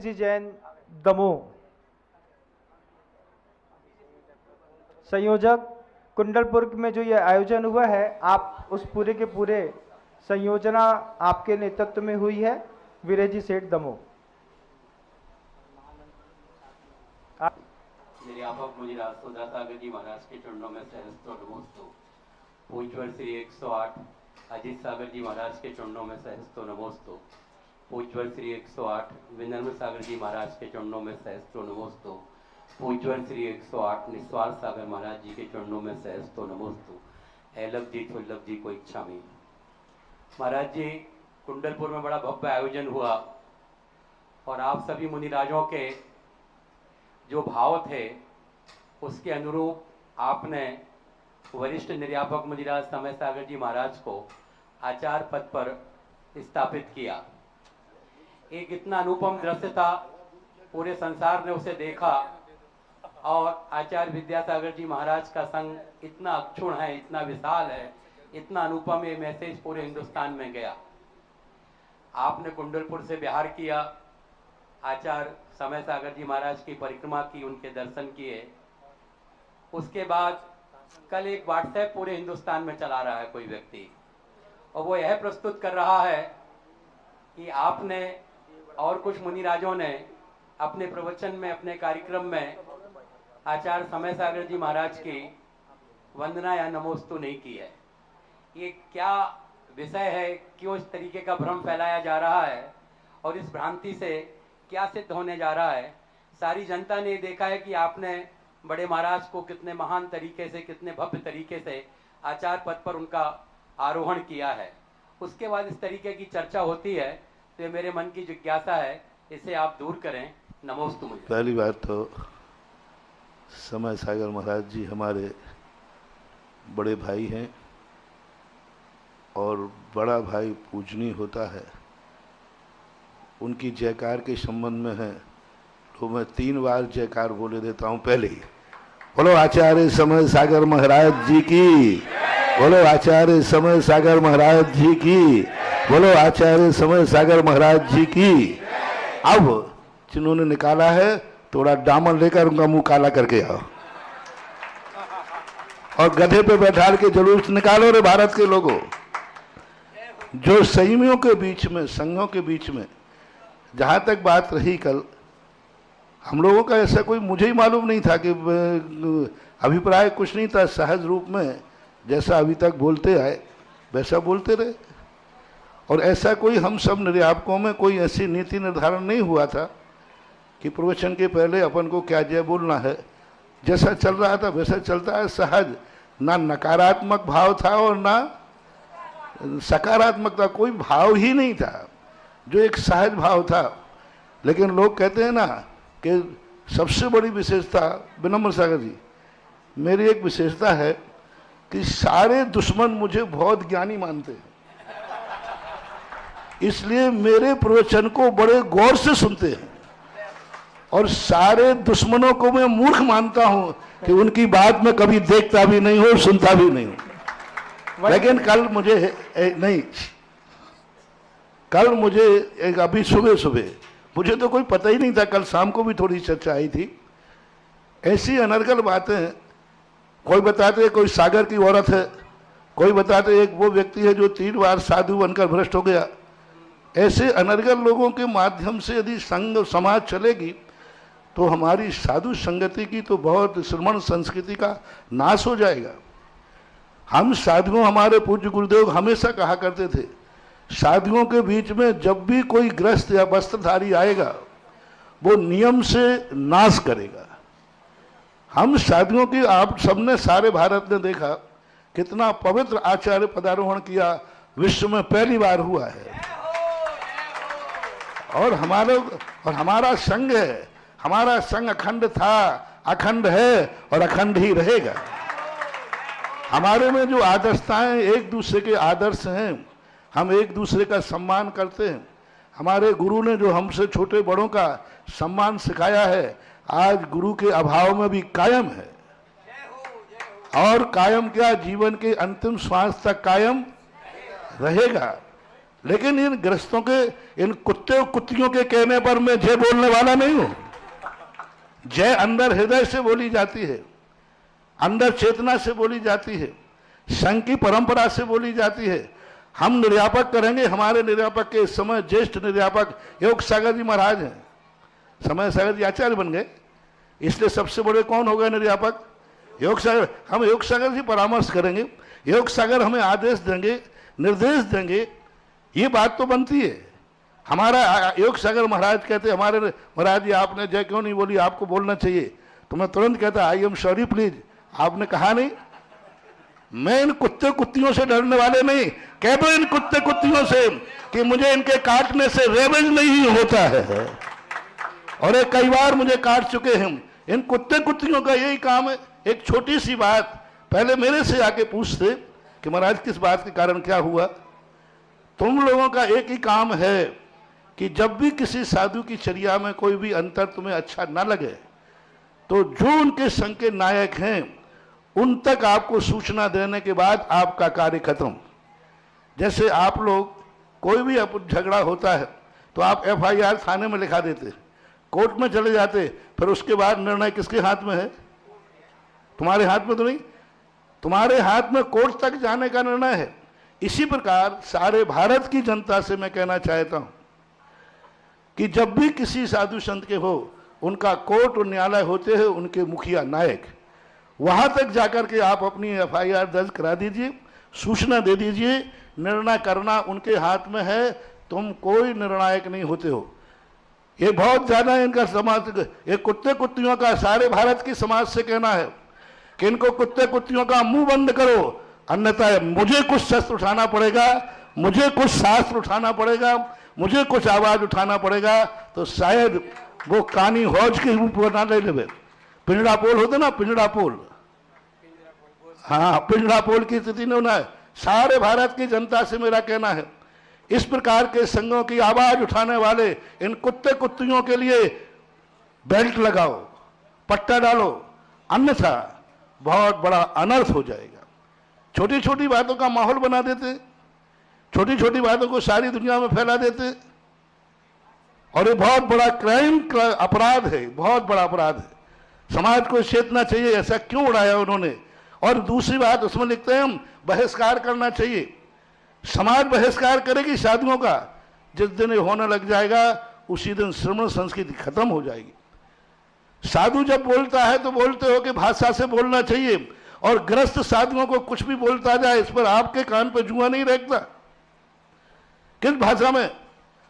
जी जैन दमोह। संयोजक कुंडलपुर में जो ये आयोजन हुआ है, आप उस पूरे के पूरे संयोजना आपके नेतृत्व में हुई है, वीरेश जी सेठ दमोह। निर्यापक मुनिराज सुधासागर जी महाराज के चरणों में सहस्त्रों नमोस्तु। पूज्यवर श्री 108 अजीत सागर जी महाराज के चरणों में सहस्त्रों नमोस्तु। पूज्यवर श्री 108 विनम्र सागर जी महाराज के चरणों में सहस्त्रों नमोस्तु। पूज्यवर श्री 108 निस्वार सागर महाराज जी के चरणों में सहस्त्रों नमोस्तु। ऐलब जी थुल्लभ जी को इच्छा में। महाराज जी, कुंडलपुर में बड़ा भव्य आयोजन हुआ और आप सभी मुनिराजों के जो भाव थे उसके अनुरूप आपने वरिष्ठ निर्यापक मुनिराज समय सागर जी महाराज को आचार्य पद पर स्थापित किया। एक इतना अनुपम दृश्य था, पूरे संसार ने उसे देखा और आचार्य विद्यासागर जी महाराज का संग इतना अक्षुण है, इतना विशाल है, इतना अनुपम, ये मैसेज पूरे हिंदुस्तान में गया। आपने कुंडलपुर से बिहार किया, आचार्य समय सागर जी महाराज की परिक्रमा की, उनके दर्शन किए। उसके बाद कल एक व्हाट्सएप पूरे हिंदुस्तान में चला रहा है कोई व्यक्ति, और वो यह प्रस्तुत कर रहा है कि आपने और कुछ मुनिराजों ने अपने प्रवचन में, अपने कार्यक्रम में आचार्य समय सागर जी महाराज की वंदना या नमोस्तु नहीं की है। ये क्या विषय है, क्यों इस तरीके का भ्रम फैलाया जा रहा है और इस भ्रांति से क्या सिद्ध होने जा रहा है? सारी जनता ने देखा है कि आपने बड़े महाराज को कितने महान तरीके से, कितने भव्य तरीके से आचार्य पद पर उनका आरोहण किया है। उसके बाद इस तरीके की चर्चा होती है तो ये मेरे मन की जिज्ञासा है, इसे आप दूर करें। नमोस्तु। मुझे पहली बात तो समय सागर महाराज जी हमारे बड़े भाई हैं और बड़ा भाई पूजनीय होता है। उनकी जयकार के संबंध में है तो मैं 3 बार जयकार बोले देता हूं। पहले ही बोलो आचार्य समय सागर महाराज जी की, बोलो आचार्य समय सागर महाराज जी की, बोलो आचार्य समय सागर महाराज जी की। अब जिन्होंने निकाला है थोड़ा दामन लेकर उनका मुंह काला करके आओ और गधे पे बैठा के जुलूस निकालो रे भारत के लोगों। जो संयमियों के बीच में, संघों के बीच में जहाँ तक बात रही, कल हम लोगों का ऐसा कोई, मुझे ही मालूम नहीं था कि अभिप्राय कुछ नहीं था, सहज रूप में जैसा अभी तक बोलते आए वैसा बोलते रहे। और ऐसा कोई हम सब निर्यापकों में कोई ऐसी नीति निर्धारण नहीं हुआ था कि प्रवचन के पहले अपन को क्या जय बोलना है। जैसा चल रहा था वैसा चलता है, सहज, ना नकारात्मक भाव था और ना सकारात्मक था, कोई भाव ही नहीं था, जो एक सहज भाव था। लेकिन लोग कहते हैं ना कि सबसे बड़ी विशेषता, विनम्र सागर जी, मेरी एक विशेषता है कि सारे दुश्मन मुझे बहुत ज्ञानी मानते हैं, इसलिए मेरे प्रवचन को बड़े गौर से सुनते हैं और सारे दुश्मनों को मैं मूर्ख मानता हूं कि उनकी बात में कभी देखता भी नहीं हूं, सुनता भी नहीं हूं। लेकिन कल मुझे एक अभी सुबह मुझे तो कोई पता ही नहीं था, कल शाम को भी थोड़ी चर्चा आई थी, ऐसी अनर्गल बातें। कोई बताते कोई सागर की औरत है, कोई बताते एक वो व्यक्ति है जो 3 बार साधु बनकर भ्रष्ट हो गया। ऐसे अनर्गल लोगों के माध्यम से यदि संघ समाज चलेगी तो हमारी साधु संगति की तो बहुत श्रमण संस्कृति का नाश हो जाएगा। हम साधुओं, हमारे पूज्य गुरुदेव हमेशा कहा करते थे, साधुओं के बीच में जब भी कोई ग्रस्त या वस्त्रधारी आएगा वो नियम से नाश करेगा। हम साधुओं की, आप सबने, सारे भारत ने देखा कितना पवित्र आचार्य पदारोहण किया, विश्व में पहली बार हुआ है। और हमारा संघ है, हमारा संघ अखंड था, अखंड है और अखंड ही रहेगा। हमारे में जो आदर्शताएं, एक दूसरे के आदर्श हैं, हम एक दूसरे का सम्मान करते हैं। हमारे गुरु ने जो हमसे छोटे बड़ों का सम्मान सिखाया है, आज गुरु के अभाव में भी कायम है। और कायम क्या, जीवन के अंतिम श्वास तक कायम रहेगा। लेकिन इन ग्रस्तों के, इन कुत्ते कुत्तियों के कहने पर मैं जय बोलने वाला नहीं हूं। जय अंदर हृदय से बोली जाती है, अंदर चेतना से बोली जाती है, संघ की परंपरा से बोली जाती है। हम निर्यापक करेंगे। हमारे निर्यापक के इस समय ज्येष्ठ निर्यापक योग सागर जी महाराज हैं। समय सागर जी आचार्य बन गए, इसलिए सबसे बड़े कौन हो गए निर्यापक? योग सागर। हम योग सागर जी परामर्श करेंगे, योग सागर हमें आदेश देंगे, निर्देश देंगे, ये बात तो बनती है। हमारा योग सागर महाराज कहते हमारे महाराज जी आपने जय क्यों नहीं बोली, आपको बोलना चाहिए। तो मैं तुरंत कहता आई एम सॉरी प्लीज, आपने कहा नहीं। मैं इन कुत्ते कुत्तियों से डरने वाले नहीं। कह दो इन कुत्ते कुत्तियों से कि मुझे इनके काटने से रेवेज नहीं होता है, और ये कई बार मुझे काट चुके हैं। इन कुत्ते कुत्तियों का यही काम है। एक छोटी सी बात पहले मेरे से आके पूछते कि महाराज किस बात के कारण क्या हुआ। तुम लोगों का एक ही काम है कि जब भी किसी साधु की चर्या में कोई भी अंतर तुम्हें अच्छा ना लगे तो जो उनके संघ के नायक हैं उन तक आपको सूचना देने के बाद आपका कार्य खत्म। जैसे आप लोग कोई भी झगड़ा होता है तो आप FIR थाने में लिखा देते, कोर्ट में चले जाते, फिर उसके बाद निर्णय किसके हाथ में है? तुम्हारे हाथ में तो नहीं, तुम्हारे हाथ में कोर्ट तक जाने का निर्णय है। इसी प्रकार सारे भारत की जनता से मैं कहना चाहता हूं कि जब भी किसी साधु संत के हो, उनका कोर्ट और न्यायालय होते हैं उनके मुखिया नायक, वहां तक जाकर के आप अपनी FIR दर्ज करा दीजिए, सूचना दे दीजिए। निर्णय करना उनके हाथ में है, तुम कोई निर्णायक नहीं होते हो। ये बहुत ज्यादा इनका समाज, ये कुत्ते कुत्तियों का सारे भारत की समाज से कहना है कि इनको कुत्ते कुत्तियों का मुंह बंद करो, अन्यथा मुझे कुछ शस्त्र उठाना पड़ेगा, मुझे कुछ शास्त्र उठाना पड़ेगा, मुझे कुछ आवाज उठाना पड़ेगा, तो शायद वो कानी हौज के रूप बना ले लेवे। पिंजड़ा पोल होते ना, पिंजड़ा पोल, हाँ पिंजड़ा पोल की स्थिति ने होना है। सारे भारत की जनता से मेरा कहना है इस प्रकार के संघों की आवाज उठाने वाले इन कुत्ते कुत्तियों के लिए बेल्ट लगाओ, पट्टा डालो, अन्यथा बहुत बड़ा अनर्थ हो जाएगा। छोटी छोटी बातों का माहौल बना देते, छोटी छोटी बातों को सारी दुनिया में फैला देते, और ये बहुत बड़ा क्राइम अपराध है, बहुत बड़ा अपराध है। समाज को चेतना चाहिए ऐसा क्यों उड़ाया उन्होंने। और दूसरी बात उसमें लिखते हैं हम बहिष्कार करना चाहिए। समाज बहिष्कार करेगी साधुओं का, जिस दिन ये होने लग जाएगा उसी दिन श्रमण संस्कृति खत्म हो जाएगी। साधु जब बोलता है तो बोलते हो कि भाषा से बोलना चाहिए, और ग्रस्त साधुओं को कुछ भी बोलता जाए इस पर आपके कान पे जुआ नहीं रहता। किस भाषा में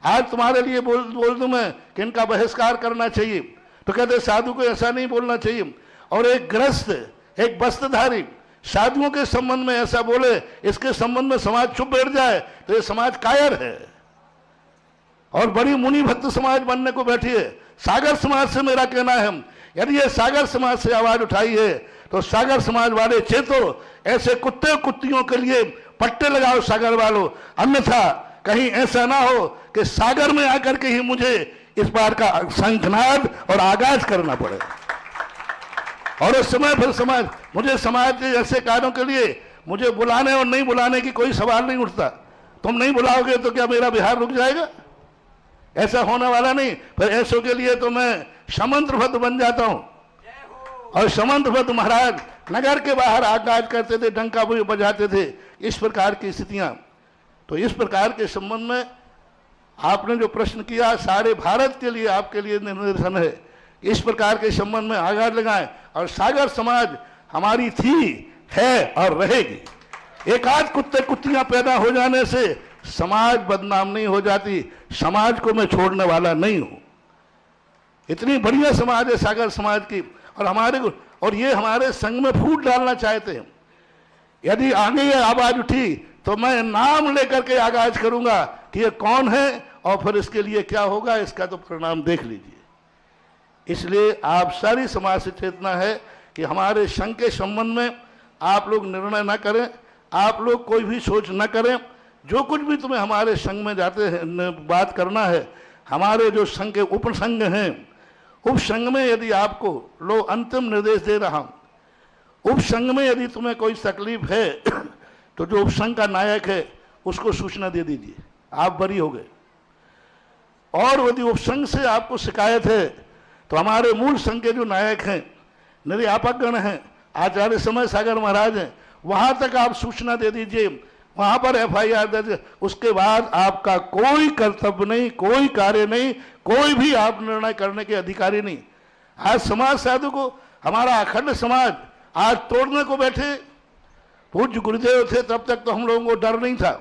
आज तुम्हारे लिए बोल दूं मैं कि इनका बहिष्कार करना चाहिए, तो कहते साधु को ऐसा नहीं बोलना चाहिए। और एक ग्रस्त, एक वस्त्रधारी साधुओं के संबंध में ऐसा बोले, इसके संबंध में समाज चुप बैठ जाए तो ये समाज कायर है और बड़ी मुनि भक्त समाज बनने को बैठी है। सागर समाज से मेरा कहना है, यदि ये सागर समाज से आवाज उठाई है तो सागर समाज वाले चेतो, ऐसे कुत्ते कुत्तियों के लिए पट्टे लगाओ सागर वालों, अन्यथा कहीं ऐसा ना हो कि सागर में आकर के ही मुझे इस बार का शंखनाद और आगाज करना पड़े। और उस समय फिर समाज, मुझे समाज के ऐसे कार्यों के लिए मुझे बुलाने और नहीं बुलाने की कोई सवाल नहीं उठता। तुम नहीं बुलाओगे तो क्या मेरा बिहार रुक जाएगा? ऐसा होने वाला नहीं। फिर ऐसों के लिए तो मैं समंत्र भद्र बन जाता हूं। और समंत्र भद्र महाराज नगर के बाहर आगाज करते थे, डंका बजाते थे, इस प्रकार की स्थितियां। तो इस प्रकार के संबंध में आपने जो प्रश्न किया, सारे भारत के लिए आपके लिए निर्देशन है, इस प्रकार के संबंध में आगाज लगाएं। और सागर समाज हमारी थी, है और रहेगी। एक आध कुत्ते कुत्तियां पैदा हो जाने से समाज बदनाम नहीं हो जाती। समाज को मैं छोड़ने वाला नहीं हूं। इतनी बढ़िया समाज है सागर समाज की, और ये हमारे संघ में फूट डालना चाहते हैं। यदि आगे ये आवाज उठी तो मैं नाम लेकर के आगाज करूंगा कि ये कौन है और फिर इसके लिए क्या होगा, इसका तो परिणाम देख लीजिए। इसलिए आप सारी समाज से चेतना है कि हमारे संघ के संबंध में आप लोग निर्णय न करें, आप लोग कोई भी सोच न करें। जो कुछ भी तुम्हें हमारे संघ में जाते हैं बात करना है, हमारे जो संघ के उप संघ हैं, उप संघ में यदि आपको लो अंतिम निर्देश दे रहा हूं, उप संघ में यदि तुम्हें कोई तकलीफ है तो जो उप संघ का नायक है उसको सूचना दे दीजिए। आप बरी हो गए। और यदि उपसंघ से आपको शिकायत है तो हमारे मूल संघ के जो नायक हैं, निर्यापकगण हैं, आचार्य समय सागर महाराज हैं, वहां तक आप सूचना दे दीजिए, वहां पर FIR दर्ज। उसके बाद आपका कोई कर्तव्य नहीं, कोई कार्य नहीं, कोई भी आप निर्णय करने के अधिकारी नहीं। आज समाज साधु को, हमारा अखंड समाज आज तोड़ने को बैठे। पूज्य गुरुदेव थे तब तक तो हम लोगों को डर नहीं था,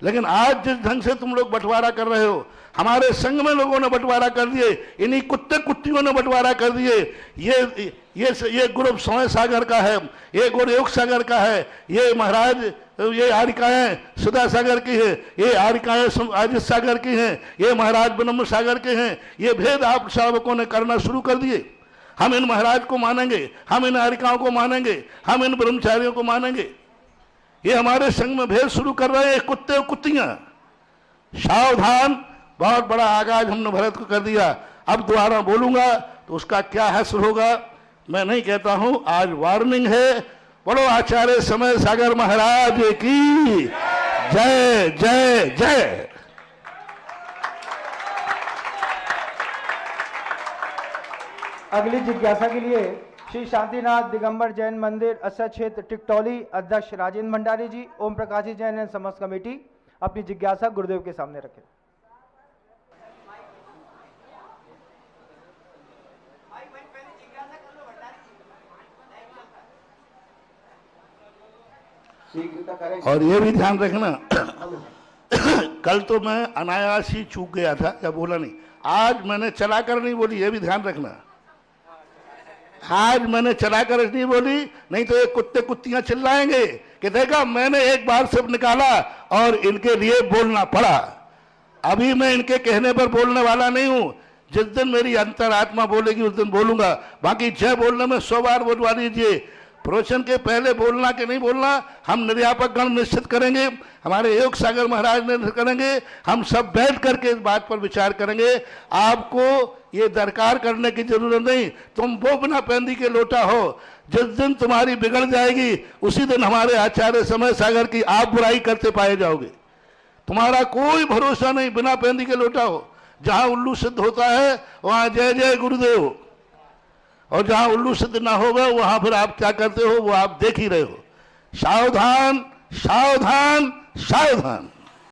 लेकिन आज जिस ढंग से तुम लोग बंटवारा कर रहे हो, हमारे संघ में लोगों ने बंटवारा कर दिए, इन्हीं कुत्ते कुत्तियों ने बंटवारा कर दिए। ये ग्रुप समय सागर का है, ये गुरुयोग सागर का है, ये महाराज ये आरिकाएं सुधा सागर की है, ये आरिकाएं अजित सागर की हैं, ये महाराज ब्रह्म सागर के हैं। ये भेद आप श्रावकों ने करना शुरू कर दिए। हम इन महाराज को मानेंगे, हम इन आरिकाओं को मानेंगे, हम इन ब्रह्मचारियों को मानेंगे। ये हमारे संघ में भेद शुरू कर रहे हैं कुत्ते और कुत्तियां। सावधान, बहुत बड़ा आगाज हमने भरत को कर दिया। अब दोबारा बोलूंगा तो उसका क्या हश्र होगा मैं नहीं कहता हूं। आज वार्निंग है। बोलो आचार्य समय सागर महाराज की जय जय जय। अगली जिज्ञासा के लिए श्री शांतिनाथ दिगंबर जैन मंदिर असर क्षेत्र टिकटौली अध्यक्ष राजेंद्र भंडारी जी, ओम प्रकाश जी जैन एवं समस्त कमेटी अपनी जिज्ञासा गुरुदेव के सामने रखें। और ये भी ध्यान रखना कल तो मैं अनायास ही चूक गया था या बोला नहीं, आज मैंने चलाकर नहीं बोली, ये भी ध्यान रखना। आज मैंने चलाकर नहीं बोली, नहीं तो ये कुत्ते कुत्तियां चिल्लाएंगे कि देखा मैंने एक बार सिर्फ निकाला और इनके लिए बोलना पड़ा। अभी मैं इनके कहने पर बोलने वाला नहीं हूं। जिस दिन मेरी अंतरात्मा बोलेगी उस दिन बोलूंगा। बाकी जय बोलने में 100 बार बोलवा दीजिए। प्रवचन के पहले बोलना कि नहीं बोलना हम निर्यापक गण निश्चित करेंगे, हमारे योग सागर महाराज निश्चित करेंगे। हम सब बैठ करके इस बात पर विचार करेंगे। आपको ये दरकार करने की जरूरत नहीं। तुम वो बिना पेंदी के लोटा हो, जिस दिन तुम्हारी बिगड़ जाएगी उसी दिन हमारे आचार्य समय सागर की आप बुराई करते पाए जाओगे। तुम्हारा कोई भरोसा नहीं, बिना पेंदी के लोटा हो। जहां उल्लू सिद्ध होता है वहां जय जय गुरुदेव, और जहां उल्लू सिद्ध ना होगा वहां फिर आप क्या करते हो वो आप देख ही रहे हो। सावधान सावधान सावधान।